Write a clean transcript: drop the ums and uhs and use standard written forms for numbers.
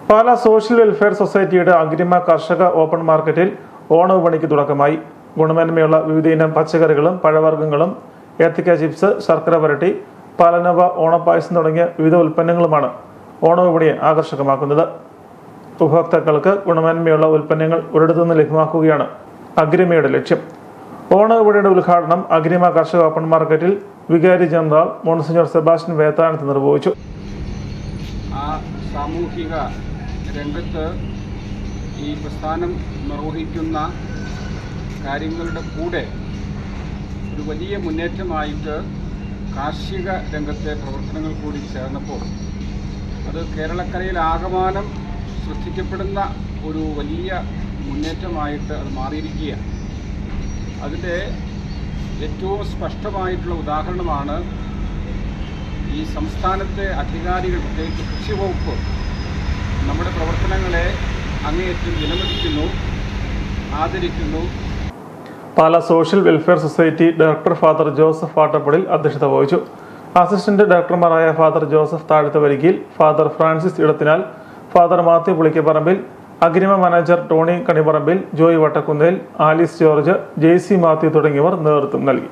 Pala social welfare സൊസൈറ്റിയുടെ അഗ്രിമ കർഷക open മാർക്കറ്റിൽ ഓണവിപണിക്ക് തുടക്കമായി. ഗുണമേന്മയുള്ള വിവിധയിനം പച്ചക്കറികളും പഴവർഗ്ഗങ്ങളും ഏത്തക്ക ചിപ്സ്, ശർക്കര വരട്ടി, പാലനവ, ഓണപ്പായസം തുടങ്ങിയ വിവിധ ഉൽപ്പന്നങ്ങളുമാണ് ഓണവിപണിയെ ആകർഷകമാക്കുന്നത്. ഉപഭോക്താക്കൾക്ക് ഗുണമേന്മയുള്ള ഉൽപ്പന്നങ്ങൾ ഒരിടത്തുനിന്ന് ലഭ്യമാക്കുകയാണ് അഗ്രിമയുടെ ലക്ഷ്യം. ഓണവിപണിയുടെ ഉദ്ഘാടനം അഗ്രിമ കർഷക ഓപ്പൺ മാർക്കറ്റിൽ വികാരി ജനറൽ മോൺസിഞ്ഞോർ സെബാസ്റ്റ്യൻ വേത്താനത്ത് നിർവഹിച്ചു. സാമൂഹിക രംഗത്ത് ഈ പ്രസ്ഥാനം നിർവഹിക്കുന്ന കാര്യങ്ങളുടെ കൂടെ ഒരു വലിയ മുന്നേറ്റമായിട്ട് കാർഷിക രംഗത്തെ പ്രവർത്തനങ്ങൾ കൂടി ചേർന്നപ്പോൾ അത് കേരളക്കരയിൽ ആകമാനം ശ്രദ്ധിക്കപ്പെടുന്ന ഒരു വലിയ മുന്നേറ്റമായിട്ട് അത് മാറിയിരിക്കുകയാണ്. അതിൻ്റെ ഏറ്റവും സ്പഷ്ടമായിട്ടുള്ള ഉദാഹരണമാണ് ഈ സംസ്ഥാനത്തെ അധികാരികൾ, പ്രത്യേകിച്ച് കൃഷി വകുപ്പ് നമ്മുടെ പ്രവർത്തനങ്ങളെ അങ്ങേയറ്റം വിലമതിക്കുന്നു, ആദരിക്കുന്നു. Pala social welfare society director father Joseph Vattappadil അധ്യക്ഷത വഹിച്ചു. അസിസ്റ്റന്റ് ഡയറക്ടർമാരായ father Joseph Thazhathavarikil, father Francis Edathinal, father Mathew Pulikkaparambil, Agrima manager Tony Kanipparambil, Joy Vattakunnel, Alice George, Jaisy Mathew തുടങ്ങിയവർ നേതൃത്വം നൽകി.